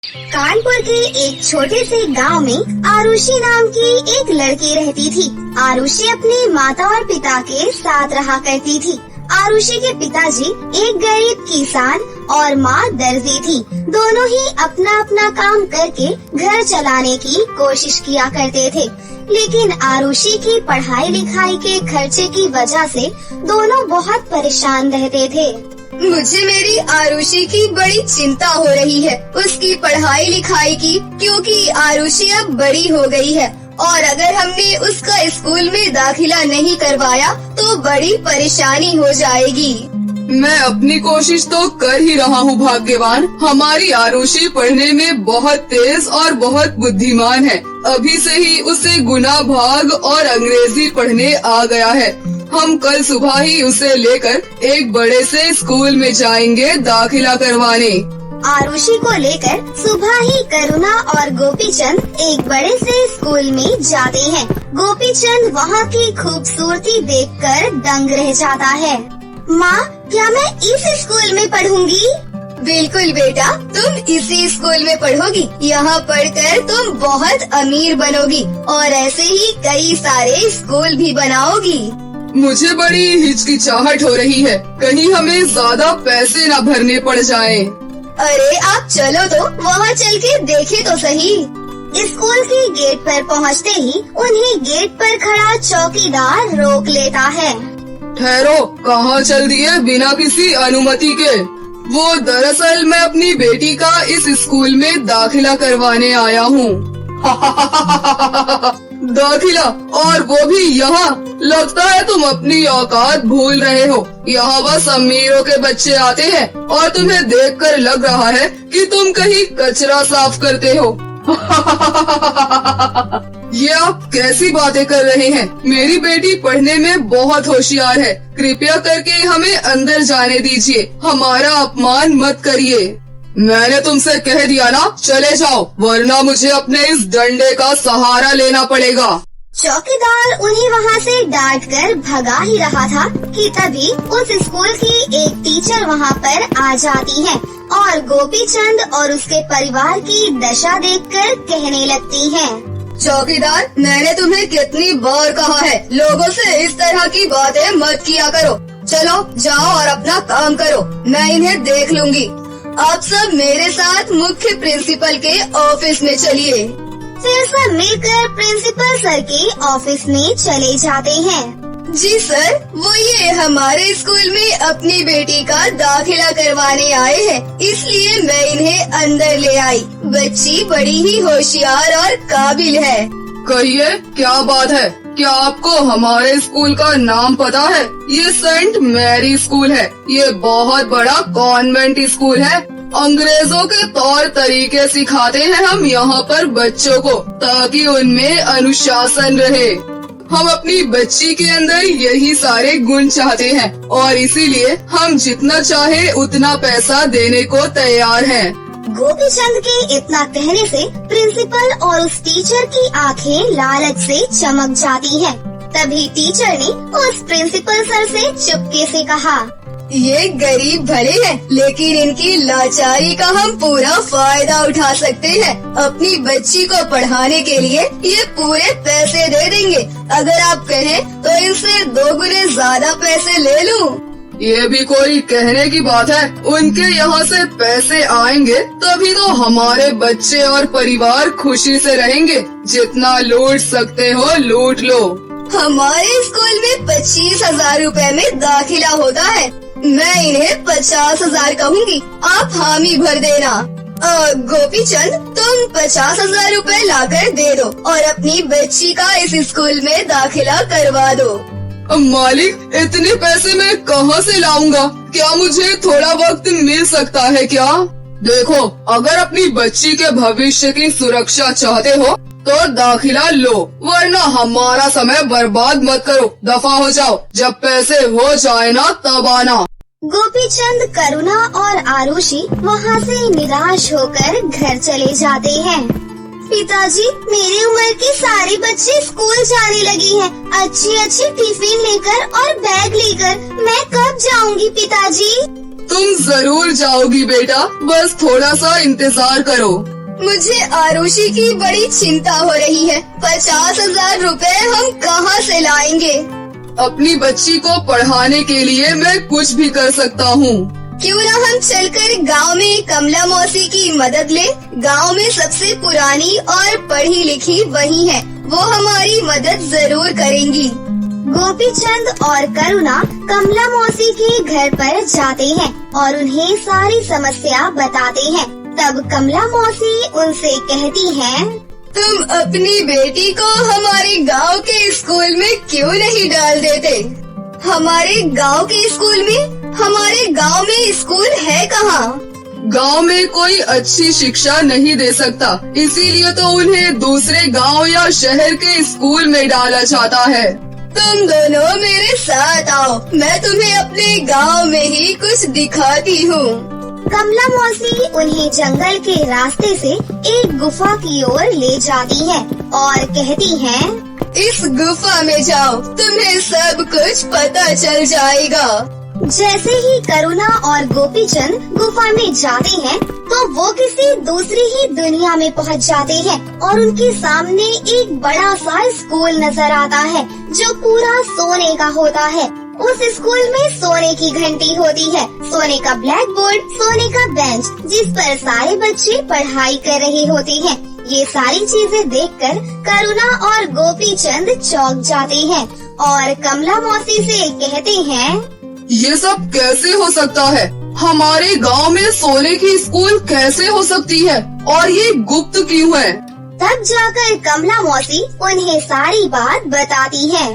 कानपुर के एक छोटे से गांव में आरुषि नाम की एक लड़की रहती थी। आरुषि अपने माता और पिता के साथ रहा करती थी। आरुषि के पिताजी एक गरीब किसान और माँ दर्जी थी। दोनों ही अपना अपना काम करके घर चलाने की कोशिश किया करते थे, लेकिन आरुषि की पढ़ाई लिखाई के खर्चे की वजह से दोनों बहुत परेशान रहते थे। मुझे मेरी आरुषि की बड़ी चिंता हो रही है, उसकी पढ़ाई लिखाई की, क्योंकि आरुषि अब बड़ी हो गई है और अगर हमने उसका स्कूल में दाखिला नहीं करवाया तो बड़ी परेशानी हो जाएगी। मैं अपनी कोशिश तो कर ही रहा हूँ भाग्यवान। हमारी आरुषि पढ़ने में बहुत तेज और बहुत बुद्धिमान है। अभी से ही उसे गुना भाग और अंग्रेजी पढ़ने आ गया है। हम कल सुबह ही उसे लेकर एक बड़े से स्कूल में जाएंगे दाखिला करवाने। आरुषि को लेकर सुबह ही करुणा और गोपीचंद एक बड़े से स्कूल में जाते हैं। गोपीचंद वहाँ की खूबसूरती देखकर दंग रह जाता है। माँ, क्या मैं इस स्कूल में पढ़ूंगी? बिल्कुल बेटा, तुम इसी स्कूल में पढ़ोगी। यहाँ पढ़कर तुम बहुत अमीर बनोगी और ऐसे ही कई सारे स्कूल भी बनाओगी। मुझे बड़ी हिचकिचाहट हो रही है, कहीं हमें ज्यादा पैसे न भरने पड़ जाएं। अरे आप चलो तो वहाँ चल के देखे तो सही। स्कूल के गेट पर पहुँचते ही उन्हें गेट पर खड़ा चौकीदार रोक लेता है। ठहरो, कहाँ चल दिए बिना किसी अनुमति के? वो दरअसल मैं अपनी बेटी का इस स्कूल में दाखिला करवाने आया हूँ। दाखिला, और वो भी यहाँ? लगता है तुम अपनी औकात भूल रहे हो। यहाँ बस अमीरों के बच्चे आते हैं और तुम्हें देखकर लग रहा है कि तुम कहीं कचरा साफ करते हो। ये आप कैसी बातें कर रहे हैं? मेरी बेटी पढ़ने में बहुत होशियार है। कृपया करके हमें अंदर जाने दीजिए, हमारा अपमान मत करिए। मैंने तुमसे कह दिया ना, चले जाओ, वरना मुझे अपने इस डंडे का सहारा लेना पड़ेगा। चौकीदार उन्हें वहाँ से डांट कर भगा ही रहा था कि तभी उस स्कूल की एक टीचर वहाँ पर आ जाती है और गोपीचंद और उसके परिवार की दशा देखकर कहने लगती हैं। चौकीदार, मैंने तुम्हें कितनी बार कहा है, लोगों से इस तरह की बातें मत किया करो। चलो जाओ और अपना काम करो, मैं इन्हें देख लूंगी। आप सब मेरे साथ मुख्य प्रिंसिपल के ऑफिस में चलिए। फिर सब मिलकर प्रिंसिपल सर के ऑफिस में चले जाते हैं। जी सर, वो ये हमारे स्कूल में अपनी बेटी का दाखिला करवाने आए हैं, इसलिए मैं इन्हें अंदर ले आई। बच्ची बड़ी ही होशियार और काबिल है। कहिए, क्या बात है? क्या आपको हमारे स्कूल का नाम पता है? ये सेंट मैरी स्कूल है। ये बहुत बड़ा कॉन्वेंट स्कूल है। अंग्रेजों के तौर तरीके सिखाते हैं हम यहाँ पर बच्चों को, ताकि उनमें अनुशासन रहे। हम अपनी बच्ची के अंदर यही सारे गुण चाहते हैं और इसीलिए हम जितना चाहे उतना पैसा देने को तैयार हैं। गोपीचंद के इतना कहने से प्रिंसिपल और उस टीचर की आंखें लालच से चमक जाती हैं। तभी टीचर ने उस प्रिंसिपल सर से चुपके से कहा, ये गरीब भले हैं, लेकिन इनकी लाचारी का हम पूरा फायदा उठा सकते हैं। अपनी बच्ची को पढ़ाने के लिए ये पूरे पैसे दे देंगे। अगर आप कहें तो इनसे 2 गुने ज्यादा पैसे ले लूं। ये भी कोई कहने की बात है? उनके यहाँ से पैसे आएंगे तभी तो हमारे बच्चे और परिवार खुशी से रहेंगे। जितना लूट सकते हो लूट लो। हमारे स्कूल में 25,000 रुपए में दाखिला होता है। मैं इन्हें 50,000 कहूँगी, आप हामी भर देना। गोपीचंद, तुम 50,000 रुपए लाकर दे दो और अपनी बच्ची का इस स्कूल में दाखिला करवा दो। मालिक, इतने पैसे मैं कहाँ से लाऊंगा? क्या मुझे थोड़ा वक्त मिल सकता है क्या? देखो, अगर अपनी बच्ची के भविष्य की सुरक्षा चाहते हो तो दाखिला लो, वरना हमारा समय बर्बाद मत करो। दफा हो जाओ, जब पैसे हो जाए ना तब आना। गोपीचंद, करुणा और आरुषि वहाँ से निराश होकर घर चले जाते हैं। पिताजी, मेरी उम्र के सारे बच्चे स्कूल जाने लगी हैं। अच्छी अच्छी टिफिन लेकर और बैग लेकर मैं कब जाऊंगी पिताजी? तुम जरूर जाओगी बेटा, बस थोड़ा सा इंतजार करो। मुझे आरुषि की बड़ी चिंता हो रही है। 50,000 रुपए हम कहाँ से लाएंगे? अपनी बच्ची को पढ़ाने के लिए मैं कुछ भी कर सकता हूँ। क्यों न हम चलकर गांव में कमला मौसी की मदद ले। गांव में सबसे पुरानी और पढ़ी लिखी वही है, वो हमारी मदद जरूर करेंगी। गोपीचंद और करुणा कमला मौसी के घर पर जाते हैं और उन्हें सारी समस्या बताते हैं। तब कमला मौसी उनसे कहती हैं, तुम अपनी बेटी को हमारे गांव के स्कूल में क्यों नहीं डाल देते? हमारे गांव के स्कूल में? हमारे गांव में स्कूल है कहाँ? गांव में कोई अच्छी शिक्षा नहीं दे सकता, इसीलिए तो उन्हें दूसरे गांव या शहर के स्कूल में डाला जाता है। तुम दोनों मेरे साथ आओ, मैं तुम्हें अपने गांव में ही कुछ दिखाती हूँ। कमला मौसी उन्हें जंगल के रास्ते से एक गुफा की ओर ले जाती है और कहती हैं, इस गुफा में जाओ, तुम्हें सब कुछ पता चल जाएगा। जैसे ही करुणा और गोपीचंद गुफा में जाते हैं तो वो किसी दूसरी ही दुनिया में पहुंच जाते हैं और उनके सामने एक बड़ा सा स्कूल नजर आता है जो पूरा सोने का होता है। उस स्कूल में सोने की घंटी होती है, सोने का ब्लैक बोर्ड, सोने का बेंच जिस पर सारे बच्चे पढ़ाई कर रहे होते हैं। ये सारी चीजें देखकर करुणा और गोपीचंद चौंक जाते हैं और कमला मौसी से कहते हैं, ये सब कैसे हो सकता है? हमारे गांव में सोने की स्कूल कैसे हो सकती है और ये गुप्त क्यों है? तब जाकर कमला मौसी उन्हें सारी बात बताती है।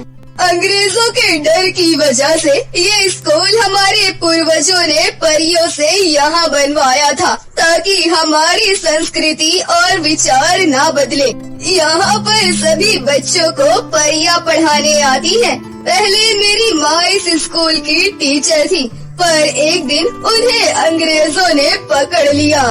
अंग्रेजों के डर की वजह से ये स्कूल हमारे पूर्वजों ने परियों से यहाँ बनवाया था ताकि हमारी संस्कृति और विचार ना बदले। यहाँ पर सभी बच्चों को परियां पढ़ाने आती हैं। पहले मेरी माँ इस स्कूल की टीचर थी, पर एक दिन उन्हें अंग्रेजों ने पकड़ लिया।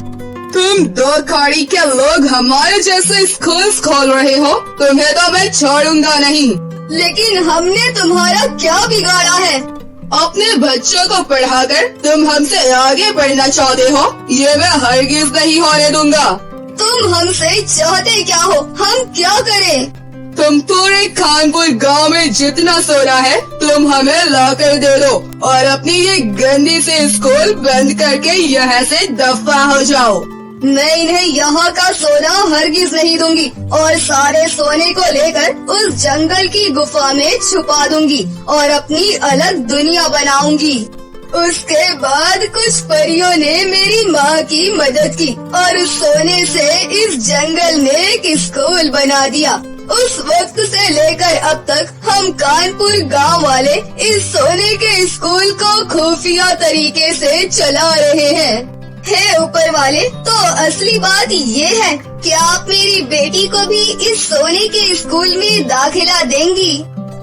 तुम दो खाड़ी के लोग हमारे जैसे स्कूल खोल रहे हो, तुम्हें तो मैं छोड़ूंगा नहीं। लेकिन हमने तुम्हारा क्या बिगाड़ा है? अपने बच्चों को पढ़ाकर तुम हमसे आगे बढ़ना चाहते हो, ये मैं हरगिज नहीं होने दूंगा। तुम हमसे चाहते क्या हो? हम क्या करें? तुम पूरे खानपुर गांव में जितना सोना है तुम हमें ला कर दे दो और अपनी ये गंदी से स्कूल बंद करके यहाँ से दफा हो जाओ। मैं इन्हें यहाँ का सोना हरगिज नहीं दूंगी और सारे सोने को लेकर उस जंगल की गुफा में छुपा दूंगी और अपनी अलग दुनिया बनाऊंगी। उसके बाद कुछ परियों ने मेरी माँ की मदद की और उस सोने से इस जंगल में एक स्कूल बना दिया। उस वक्त से लेकर अब तक हम कानपुर गांव वाले इस सोने के स्कूल को खुफिया तरीके से चला रहे हैं। हे ऊपर वाले, तो असली बात ये है कि आप मेरी बेटी को भी इस सोने के स्कूल में दाखिला देंगी?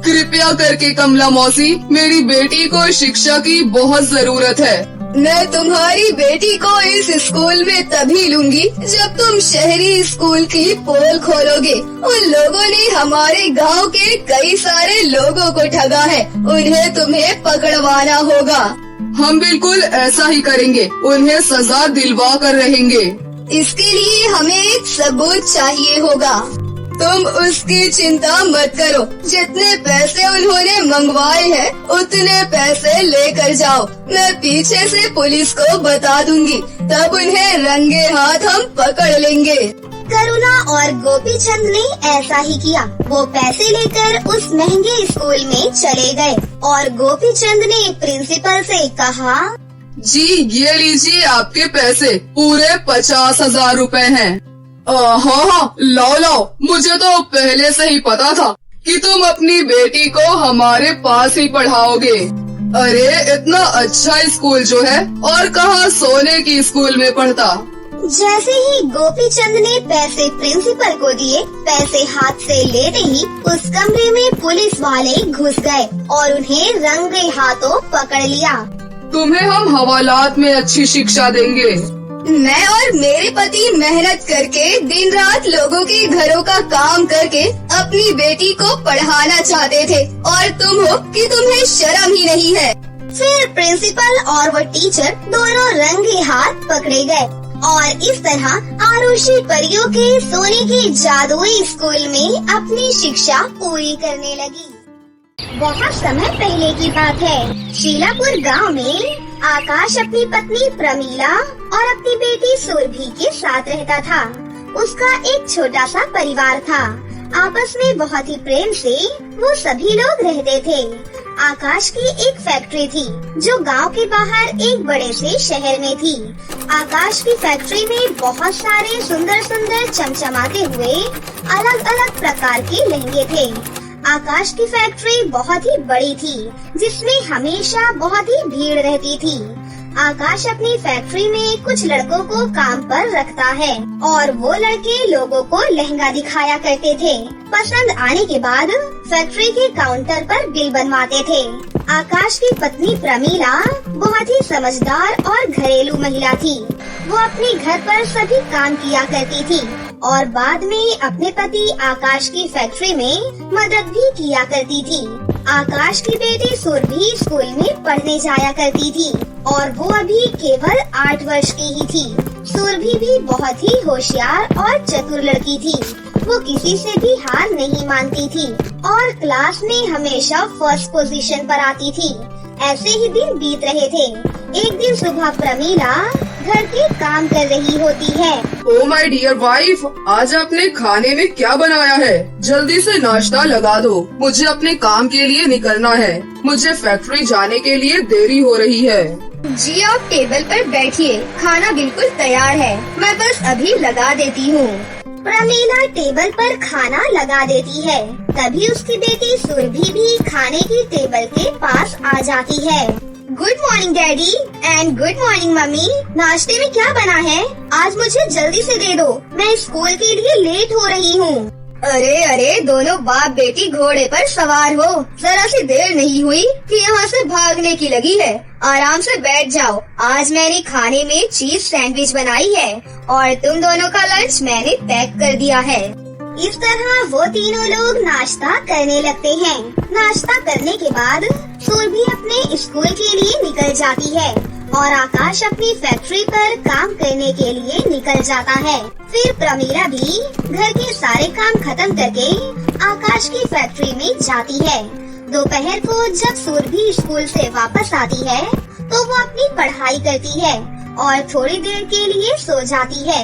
कृपया करके कमला मौसी, मेरी बेटी को शिक्षा की बहुत जरूरत है। मैं तुम्हारी बेटी को इस स्कूल में तभी लूंगी जब तुम शहरी स्कूल की पोल खोलोगे। उन लोगों ने हमारे गांव के कई सारे लोगों को ठगा है, उन्हें तुम्हें पकड़वाना होगा। हम बिल्कुल ऐसा ही करेंगे, उन्हें सजा दिलवा कर रहेंगे। इसके लिए हमें एक सबूत चाहिए होगा। तुम उसकी चिंता मत करो, जितने पैसे उन्होंने मंगवाए हैं उतने पैसे लेकर जाओ। मैं पीछे से पुलिस को बता दूंगी, तब उन्हें रंगे हाथ हम पकड़ लेंगे। करुणा और गोपीचंद ने ऐसा ही किया। वो पैसे लेकर उस महंगे स्कूल में चले गए और गोपीचंद ने प्रिंसिपल से कहा, जी ये लीजिए आपके पैसे, पूरे 50,000 रुपए हैं। हाँ, लाओ, मुझे तो पहले से ही पता था कि तुम अपनी बेटी को हमारे पास ही पढ़ाओगे। अरे इतना अच्छा स्कूल जो है और कहाँ सोने की स्कूल में पढ़ता। जैसे ही गोपीचंद ने पैसे प्रिंसिपल को दिए, पैसे हाथ से लेते ही उस कमरे में पुलिस वाले घुस गए और उन्हें रंगे हाथों पकड़ लिया। तुम्हें हम हवालात में अच्छी शिक्षा देंगे। मैं और मेरे पति मेहनत करके दिन रात लोगों के घरों का काम करके अपनी बेटी को पढ़ाना चाहते थे और तुम हो कि तुम्हें शर्म ही नहीं है। फिर प्रिंसिपल और वो टीचर दोनों रंगे हाथ पकड़े गए और इस तरह आरुषि परियों के सोने के जादुई स्कूल में अपनी शिक्षा पूरी करने लगी। बहुत समय पहले की बात है। शीलापुर गांव में आकाश अपनी पत्नी प्रमीला और अपनी बेटी सुरभि के साथ रहता था। उसका एक छोटा सा परिवार था। आपस में बहुत ही प्रेम से वो सभी लोग रहते थे। आकाश की एक फैक्ट्री थी जो गांव के बाहर एक बड़े से शहर में थी। आकाश की फैक्ट्री में बहुत सारे सुंदर सुंदर चमचमाते हुए अलग अलग प्रकार के लहंगे थे। आकाश की फैक्ट्री बहुत ही बड़ी थी जिसमें हमेशा बहुत ही भीड़ रहती थी। आकाश अपनी फैक्ट्री में कुछ लड़कों को काम पर रखता है और वो लड़के लोगों को लहंगा दिखाया करते थे। पसंद आने के बाद फैक्ट्री के काउंटर पर बिल बनवाते थे। आकाश की पत्नी प्रमीला बहुत ही समझदार और घरेलू महिला थी। वो अपने घर पर सभी काम किया करती थी और बाद में अपने पति आकाश की फैक्ट्री में मदद भी किया करती थी। आकाश की बेटी सुरभि स्कूल में पढ़ने जाया करती थी और वो अभी केवल 8 वर्ष की ही थी। सुरभि भी बहुत ही होशियार और चतुर लड़की थी। वो किसी से भी हार नहीं मानती थी और क्लास में हमेशा फर्स्ट पोजीशन पर आती थी। ऐसे ही दिन बीत रहे थे। एक दिन सुबह प्रमीला घर के काम कर रही होती है। ओ माय डियर वाइफ, आज आपने खाने में क्या बनाया है? जल्दी से नाश्ता लगा दो, मुझे अपने काम के लिए निकलना है। मुझे फैक्ट्री जाने के लिए देरी हो रही है। जी आप टेबल पर बैठिए, खाना बिल्कुल तैयार है, मैं बस अभी लगा देती हूँ। प्रमीला टेबल पर खाना लगा देती है। तभी उसकी बेटी सुरभि भी खाने की टेबल के पास आ जाती है। Good morning daddy and good morning mummy. नाश्ते में क्या बना है? आज मुझे जल्दी से दे दो, मैं स्कूल के लिए लेट हो रही हूँ। अरे अरे, दोनों बाप बेटी घोड़े पर सवार हो। जरा सी देर नहीं हुई कि यहाँ से भागने की लगी है। आराम से बैठ जाओ। आज मैंने खाने में चीज सैंडविच बनाई है और तुम दोनों का लंच मैंने पैक कर दिया है। इस तरह वो तीनों लोग नाश्ता करने लगते हैं। नाश्ता करने के बाद सुरभि अपने स्कूल के लिए निकल जाती है और आकाश अपनी फैक्ट्री पर काम करने के लिए निकल जाता है। फिर प्रमीला भी घर के सारे काम खत्म करके आकाश की फैक्ट्री में जाती है। दोपहर को जब सुरभि स्कूल से वापस आती है तो वो अपनी पढ़ाई करती है और थोड़ी देर के लिए सो जाती है।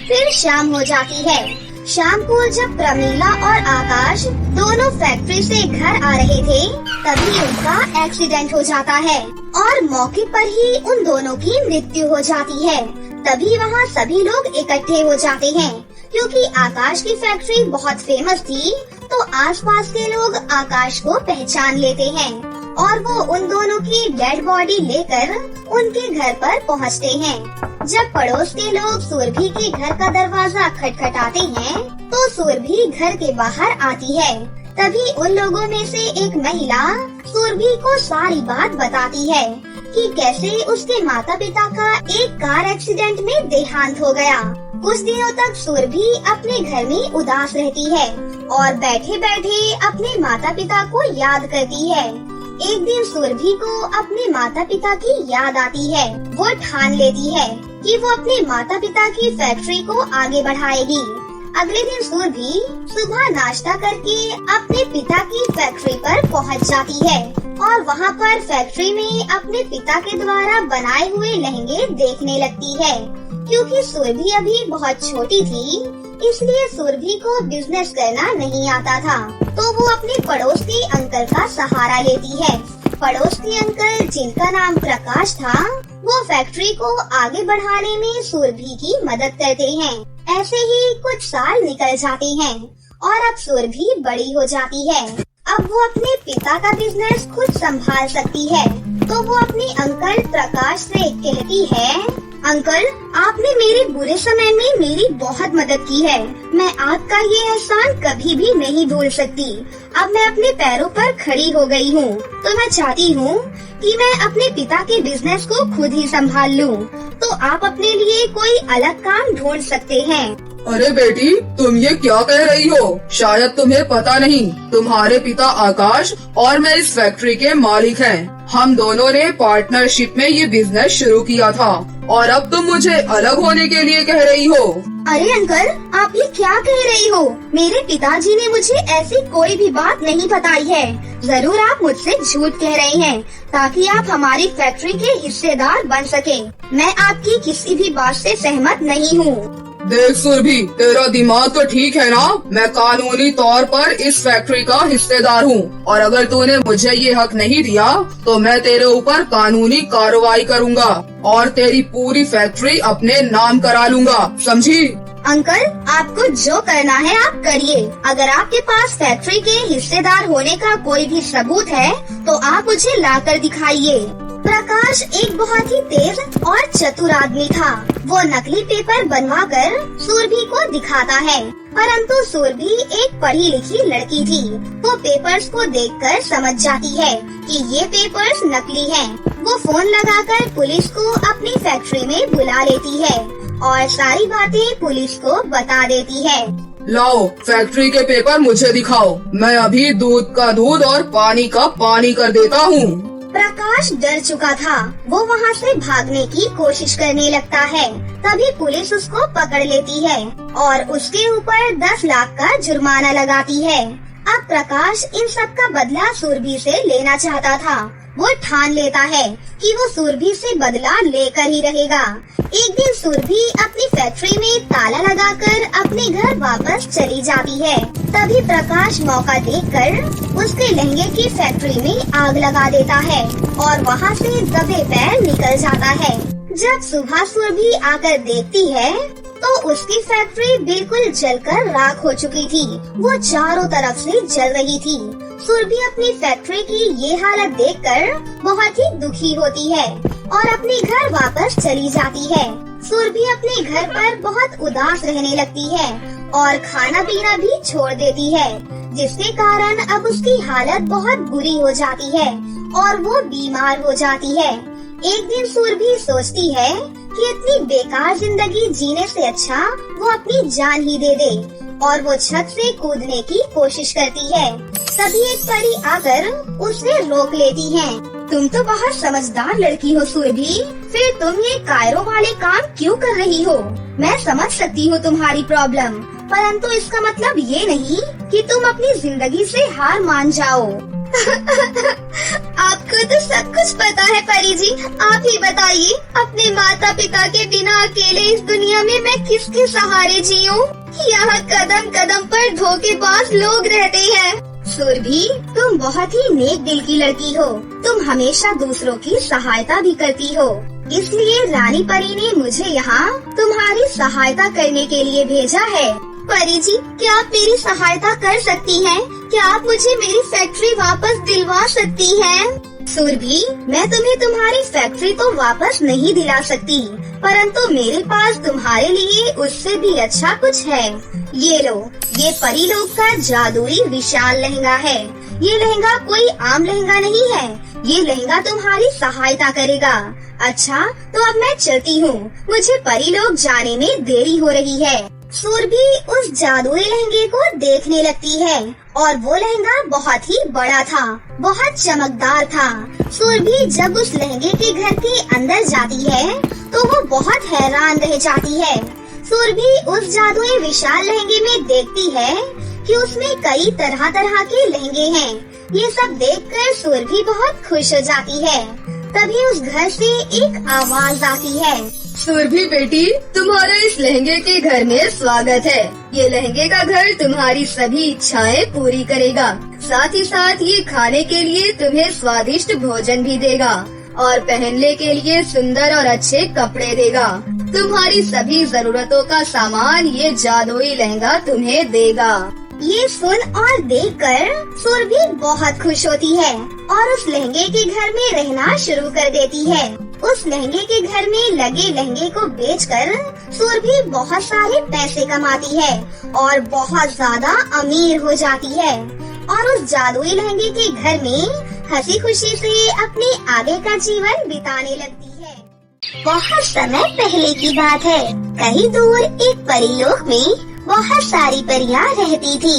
फिर शाम हो जाती है। शाम को जब प्रमीला और आकाश दोनों फैक्ट्री से घर आ रहे थे तभी उनका एक्सीडेंट हो जाता है और मौके पर ही उन दोनों की मृत्यु हो जाती है। तभी वहाँ सभी लोग इकट्ठे हो जाते हैं। क्योंकि आकाश की फैक्ट्री बहुत फेमस थी तो आसपास के लोग आकाश को पहचान लेते हैं और वो उन दोनों की डेड बॉडी लेकर उनके घर पर पहुँचते हैं। जब पड़ोस के लोग सुरभि के घर का दरवाजा खटखटाते हैं तो सुरभि घर के बाहर आती है। तभी उन लोगों में से एक महिला सुरभि को सारी बात बताती है कि कैसे उसके माता पिता का एक कार एक्सीडेंट में देहांत हो गया। कुछ दिनों तक सुरभि अपने घर में उदास रहती है और बैठे बैठे अपने माता पिता को याद करती है। एक दिन सुरभि को अपने माता पिता की याद आती है। वो ठान लेती है कि वो अपने माता पिता की फैक्ट्री को आगे बढ़ाएगी। अगले दिन सुरभि सुबह नाश्ता करके अपने पिता की फैक्ट्री पर पहुंच जाती है और वहां पर फैक्ट्री में अपने पिता के द्वारा बनाए हुए लहंगे देखने लगती है। क्योंकि सुरभि अभी बहुत छोटी थी इसलिए सुरभि को बिजनेस करना नहीं आता था तो वो अपने पड़ोस के अंकल का सहारा लेती है। पड़ोस के अंकल जिनका नाम प्रकाश था वो फैक्ट्री को आगे बढ़ाने में सुरभि की मदद करते हैं। ऐसे ही कुछ साल निकल जाते हैं और अब सुरभि बड़ी हो जाती है। अब वो अपने पिता का बिजनेस खुद संभाल सकती है तो वो अपने अंकल प्रकाश से कहती है, अंकल आपने मेरे बुरे समय में मेरी बहुत मदद की है। मैं आपका ये एहसान कभी भी नहीं भूल सकती। अब मैं अपने पैरों पर खड़ी हो गई हूँ तो मैं चाहती हूँ कि मैं अपने पिता के बिजनेस को खुद ही संभाल लूँ। तो आप अपने लिए कोई अलग काम ढूंढ सकते हैं। अरे बेटी, तुम ये क्या कह रही हो? शायद तुम्हें पता नहीं, तुम्हारे पिता आकाश और मैं इस फैक्ट्री के मालिक हैं। हम दोनों ने पार्टनरशिप में ये बिजनेस शुरू किया था और अब तुम मुझे अलग होने के लिए कह रही हो। अरे अंकल, आप ये क्या कह रही हो? मेरे पिताजी ने मुझे ऐसी कोई भी बात नहीं बताई है। जरूर आप मुझसे झूठ कह रहे हैं ताकि आप हमारी फैक्ट्री के हिस्सेदार बन सके। मैं आपकी किसी भी बात से सहमत नहीं हूँ। देख सुरभि, तेरा दिमाग तो ठीक है ना? मैं कानूनी तौर पर इस फैक्ट्री का हिस्सेदार हूँ और अगर तूने मुझे ये हक नहीं दिया तो मैं तेरे ऊपर कानूनी कार्रवाई करूँगा और तेरी पूरी फैक्ट्री अपने नाम करा लूँगा, समझी? अंकल, आपको जो करना है आप करिए। अगर आपके पास फैक्ट्री के हिस्सेदार होने का कोई भी सबूत है तो आप मुझे लाकर दिखाइए। प्रकाश एक बहुत ही तेज और चतुर आदमी था। वो नकली पेपर बनवाकर सुरभि को दिखाता है, परंतु सुरभि एक पढ़ी लिखी लड़की थी। वो पेपर्स को देखकर समझ जाती है कि ये पेपर्स नकली हैं। वो फोन लगाकर पुलिस को अपनी फैक्ट्री में बुला लेती है और सारी बातें पुलिस को बता देती है। लाओ, फैक्ट्री के पेपर मुझे दिखाओ। मैं अभी दूध का दूध और पानी का पानी कर देता हूँ। प्रकाश डर चुका था। वो वहाँ से भागने की कोशिश करने लगता है। तभी पुलिस उसको पकड़ लेती है और उसके ऊपर 10 लाख का जुर्माना लगाती है। अब प्रकाश इन सब का बदला सुरभि से लेना चाहता था। वो ठान लेता है कि वो सुरभि से बदला लेकर ही रहेगा। एक दिन सुरभि अपनी फैक्ट्री में ताला लगाकर अपने घर वापस चली जाती है। तभी प्रकाश मौका देखकर उसके लहंगे की फैक्ट्री में आग लगा देता है और वहाँ से दबे पैर निकल जाता है। जब सुबह सुरभि आकर देखती है तो उसकी फैक्ट्री बिल्कुल जलकर राख हो चुकी थी। वो चारों तरफ से जल रही थी। सुरभि अपनी फैक्ट्री की ये हालत देखकर बहुत ही दुखी होती है और अपने घर वापस चली जाती है। सुरभि अपने घर पर बहुत उदास रहने लगती है और खाना पीना भी छोड़ देती है, जिसके कारण अब उसकी हालत बहुत बुरी हो जाती है और वो बीमार हो जाती है। एक दिन सुरभि सोचती है कि इतनी बेकार जिंदगी जीने से अच्छा वो अपनी जान ही दे दे और वो छत से कूदने की कोशिश करती है। तभी एक परी आकर उसे रोक लेती है। तुम तो बहुत समझदार लड़की हो सुरभि, फिर तुम ये कायरों वाले काम क्यों कर रही हो? मैं समझ सकती हूँ तुम्हारी प्रॉब्लम, परंतु इसका मतलब ये नहीं कि तुम अपनी जिंदगी से हार मान जाओ। आपको तो सब कुछ पता है परी जी, आप ही बताइए, अपने माता पिता के बिना अकेले इस दुनिया में मैं किसके सहारे जीऊं? यहाँ कदम कदम पर धोखेबाज लोग रहते हैं। सुरभि, तुम बहुत ही नेक दिल की लड़की हो। तुम हमेशा दूसरों की सहायता भी करती हो, इसलिए रानी परी ने मुझे यहाँ तुम्हारी सहायता करने के लिए भेजा है। परी जी, क्या आप मेरी सहायता कर सकती हैं? क्या आप मुझे मेरी फैक्ट्री वापस दिलवा सकती हैं? सुरभि, मैं तुम्हें तुम्हारी फैक्ट्री तो वापस नहीं दिला सकती, परंतु मेरे पास तुम्हारे लिए उससे भी अच्छा कुछ है। ये लो, ये परी लोग का जादुई विशाल लहंगा है। ये लहंगा कोई आम लहंगा नहीं है, ये लहंगा तुम्हारी सहायता करेगा। अच्छा, तो अब मैं चलती हूँ, मुझे परी लोग जाने में देरी हो रही है। सुरभि उस जादुई लहंगे को देखने लगती है और वो लहंगा बहुत ही बड़ा था, बहुत चमकदार था। सुरभि जब उस लहंगे के घर के अंदर जाती है तो वो बहुत हैरान रह जाती है। सुरभि उस जादुई विशाल लहंगे में देखती है कि उसमें कई तरह तरह के लहंगे हैं। ये सब देखकर सुरभि बहुत खुश हो जाती है। तभी उस घर से एक आवाज आती है, सुरभि बेटी, तुम्हारे इस लहंगे के घर में स्वागत है। ये लहंगे का घर तुम्हारी सभी इच्छाएं पूरी करेगा, साथ ही साथ ये खाने के लिए तुम्हें स्वादिष्ट भोजन भी देगा और पहनने के लिए सुंदर और अच्छे कपड़े देगा। तुम्हारी सभी जरूरतों का सामान ये जादुई लहंगा तुम्हें देगा। ये सुन और देखकर सुरभि बहुत खुश होती है और उस लहंगे के घर में रहना शुरू कर देती है। उस लहंगे के घर में लगे लहंगे को बेचकर सुरभि बहुत सारे पैसे कमाती है और बहुत ज्यादा अमीर हो जाती है और उस जादुई लहंगे के घर में हंसी खुशी से अपने आगे का जीवन बिताने लगती है। बहुत समय पहले की बात है। कहीं दूर एक परीलोक में बहुत सारी परियां रहती थी।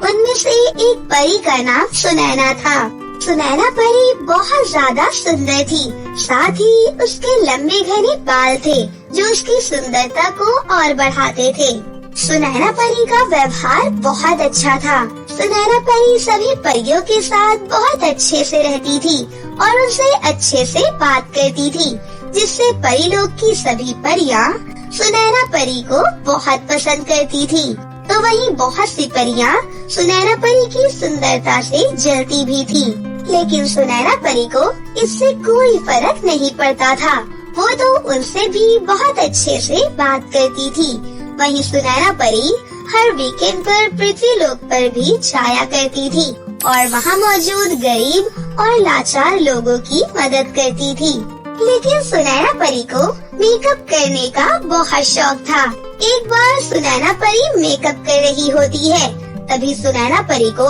उनमें से एक परी का नाम सुनैना था। सुनैना परी बहुत ज्यादा सुंदर थी। साथ ही उसके लंबे घने बाल थे जो उसकी सुंदरता को और बढ़ाते थे। सुनैना परी का व्यवहार बहुत अच्छा था। सुनैना परी सभी परियों के साथ बहुत अच्छे से रहती थी और उनसे अच्छे से बात करती थी, जिससे परीलोक की सभी परियां सुनैना परी को बहुत पसंद करती थी। तो वहीं बहुत सी परियां सुनैना परी की सुंदरता से जलती भी थी, लेकिन सुनैना परी को इससे कोई फर्क नहीं पड़ता था। वो तो उनसे भी बहुत अच्छे से बात करती थी। वहीं सुनैना परी हर वीकेंड पर पृथ्वीलोक पर भी जाया करती थी और वहाँ मौजूद गरीब और लाचार लोगों की मदद करती थी। लेकिन सुनैना परी को मेकअप करने का बहुत शौक था। एक बार सुनैना परी मेकअप कर रही होती है, तभी सुनैना परी को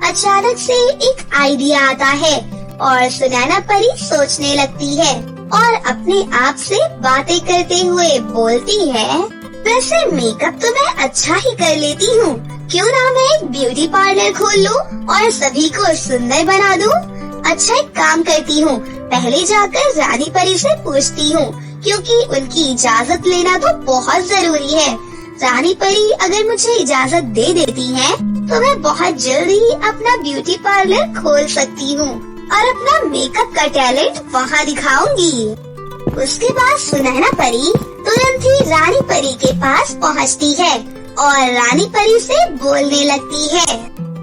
अचानक से एक आइडिया आता है और सुनैना परी सोचने लगती है और अपने आप से बातें करते हुए बोलती है, वैसे मेकअप तो मैं अच्छा ही कर लेती हूँ, क्यों ना मैं एक ब्यूटी पार्लर खोल लूँ और सभी को सुंदर बना दूँ। अच्छा एक काम करती हूँ, पहले जाकर रानी परी से पूछती हूँ, क्योंकि उनकी इजाजत लेना तो बहुत जरूरी है। रानी परी अगर मुझे इजाजत दे देती है तो मैं बहुत जल्दी अपना ब्यूटी पार्लर खोल सकती हूँ और अपना मेकअप का टैलेंट वहाँ दिखाऊंगी। उसके बाद सुनैना परी तुरंत ही रानी परी के पास पहुँचती है और रानी परी से बोलने लगती है,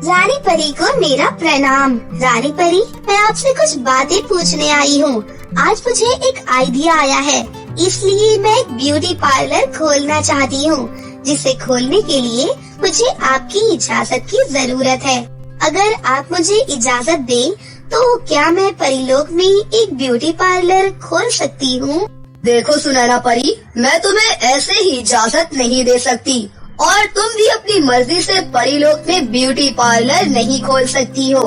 रानी परी को मेरा प्रणाम। रानी परी, मैं आपसे कुछ बातें पूछने आई हूँ। आज मुझे एक आइडिया आया है, इसलिए मैं एक ब्यूटी पार्लर खोलना चाहती हूँ, जिसे खोलने के लिए मुझे आपकी इजाजत की जरूरत है। अगर आप मुझे इजाजत दें तो क्या मैं परीलोक में एक ब्यूटी पार्लर खोल सकती हूँ? देखो सुनैना परी, मैं तुम्हें ऐसे ही इजाजत नहीं दे सकती और तुम भी अपनी मर्जी से परीलोक में ब्यूटी पार्लर नहीं खोल सकती हो।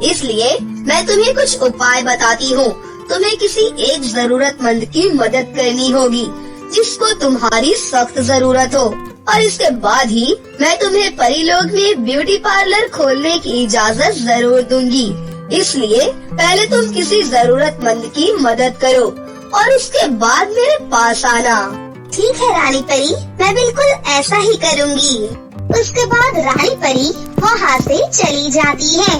इसलिए मैं तुम्हें कुछ उपाय बताती हूँ। तुम्हें किसी एक जरूरतमंद की मदद करनी होगी जिसको तुम्हारी सख्त जरूरत हो, और इसके बाद ही मैं तुम्हें परीलोक में ब्यूटी पार्लर खोलने की इजाजत जरूर दूंगी। इसलिए पहले तुम किसी जरूरतमंद की मदद करो और उसके बाद मेरे पास आना। ठीक है रानी परी, मैं बिल्कुल ऐसा ही करूँगी। उसके बाद रानी परी वहाँ से चली जाती है।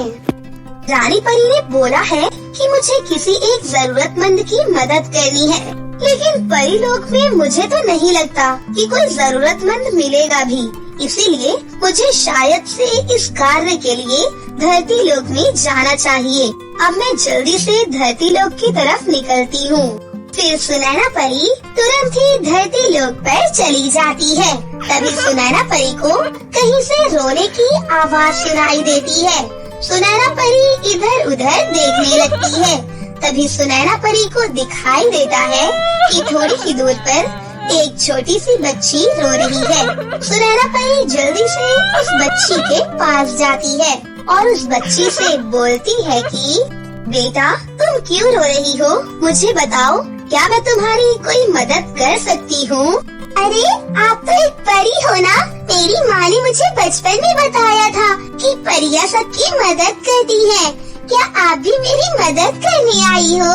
रानी परी ने बोला है कि मुझे किसी एक जरूरतमंद की मदद करनी है, लेकिन परीलोक में मुझे तो नहीं लगता कि कोई जरूरतमंद मिलेगा भी। इसीलिए मुझे शायद से इस कार्य के लिए धरती लोक में जाना चाहिए। अब मैं जल्दी से धरती लोक की तरफ निकलती हूँ। फिर सुनैना परी तुरंत ही धरती लोक पर चली जाती है। तभी सुनैना परी को कहीं से रोने की आवाज सुनाई देती है। सुनैना परी इधर उधर देखने लगती है। तभी सुनैना परी को दिखाई देता है कि थोड़ी ही दूर पर एक छोटी सी बच्ची रो रही है। सुनैना परी जल्दी से उस बच्ची के पास जाती है और उस बच्ची से बोलती है कि बेटा, तुम क्यों रो रही हो? मुझे बताओ, क्या मैं तुम्हारी कोई मदद कर सकती हूँ? अरे आप तो एक परी हो ना? मेरी माँ ने मुझे बचपन में बताया था कि परियां सबकी मदद करती हैं। क्या आप भी मेरी मदद करने आई हो?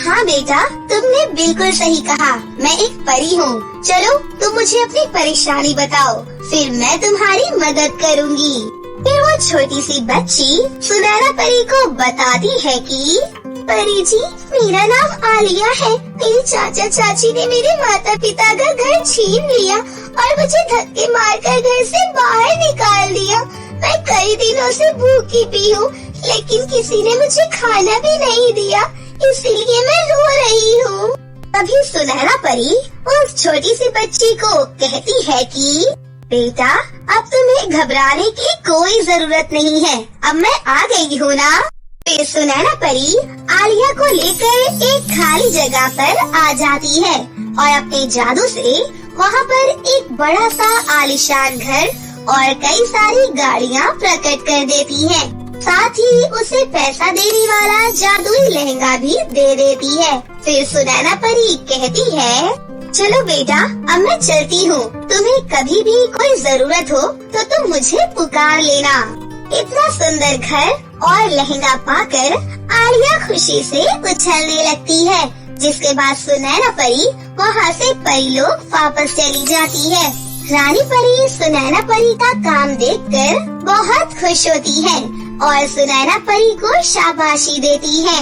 हाँ बेटा, तुमने बिल्कुल सही कहा, मैं एक परी हूँ। चलो तुम मुझे अपनी परेशानी बताओ, फिर मैं तुम्हारी मदद करूँगी। फिर वो छोटी सी बच्ची सुनैना परी को बताती है कि परी जी, मेरा नाम आलिया है। मेरे चाचा चाची ने मेरे माता पिता का घर छीन लिया और मुझे धक्के मारकर घर से बाहर निकाल दिया। मैं कई दिनों से भूखी भी हूँ, लेकिन किसी ने मुझे खाना भी नहीं दिया, इसीलिए मैं रो रही हूँ। तभी सुनैना परी उस छोटी सी बच्ची को कहती है कि बेटा, अब तुम्हें घबराने की कोई जरूरत नहीं है, अब मैं आ गई हूँ ना। फिर सुनैना परी आलिया को लेकर एक खाली जगह पर आ जाती है और अपने जादू से वहाँ पर एक बड़ा सा आलीशान घर और कई सारी गाड़ियाँ प्रकट कर देती है। साथ ही उसे पैसा देने वाला जादुई लहंगा भी दे देती है। फिर सुनैना परी कहती है, चलो बेटा अब मैं चलती हूँ। तुम्हें कभी भी कोई जरूरत हो तो तुम मुझे पुकार लेना। इतना सुंदर घर और लहंगा पाकर आलिया खुशी से उछलने लगती है। जिसके बाद सुनैना परी वहाँ से परी लोग वापस चली जाती है। रानी परी सुनैना परी का काम देखकर बहुत खुश होती है और सुनैना परी को शाबाशी देती है।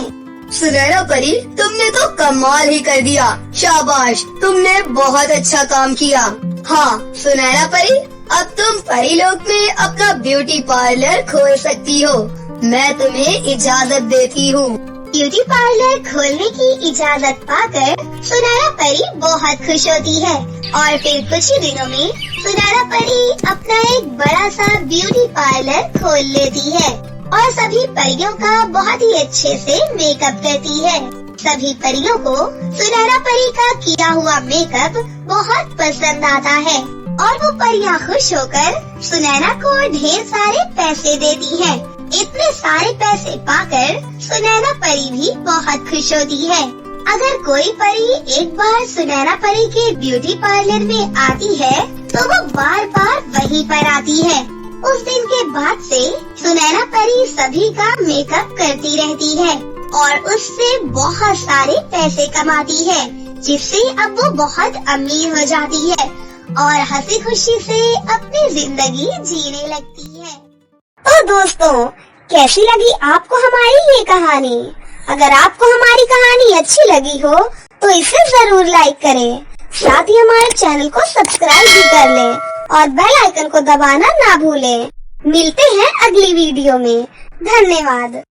सुनैना परी, तुमने तो कमाल ही कर दिया। शाबाश, तुमने बहुत अच्छा काम किया। हाँ सुनैना परी, अब तुम परी लोक में अपना ब्यूटी पार्लर खोल सकती हो। मैं तुम्हें इजाजत देती हूँ। ब्यूटी पार्लर खोलने की इजाजत पाकर सुनैना परी बहुत खुश होती है और फिर कुछ ही दिनों में सुनैना परी अपना एक बड़ा सा ब्यूटी पार्लर खोल लेती है और सभी परियों का बहुत ही अच्छे से मेकअप करती है। सभी परियों को सुनैना परी का किया हुआ मेकअप बहुत पसंद आता है और वो परियां खुश होकर सुनैना को ढेर सारे पैसे देती हैं। इतने सारे पैसे पाकर सुनैना परी भी बहुत खुश होती है। अगर कोई परी एक बार सुनैना परी के ब्यूटी पार्लर में आती है तो वो बार बार वहीं पर आती है। उस दिन के बाद से सुनैना परी सभी का मेकअप करती रहती है और उससे बहुत सारे पैसे कमाती है, जिससे अब वो बहुत अमीर हो जाती है और हंसी खुशी से अपनी जिंदगी जीने लगती है। तो दोस्तों, कैसी लगी आपको हमारी ये कहानी? अगर आपको हमारी कहानी अच्छी लगी हो तो इसे जरूर लाइक करें। साथ ही हमारे चैनल को सब्सक्राइब भी कर लें और बेल आइकन को दबाना ना भूलें। मिलते हैं अगली वीडियो में। धन्यवाद।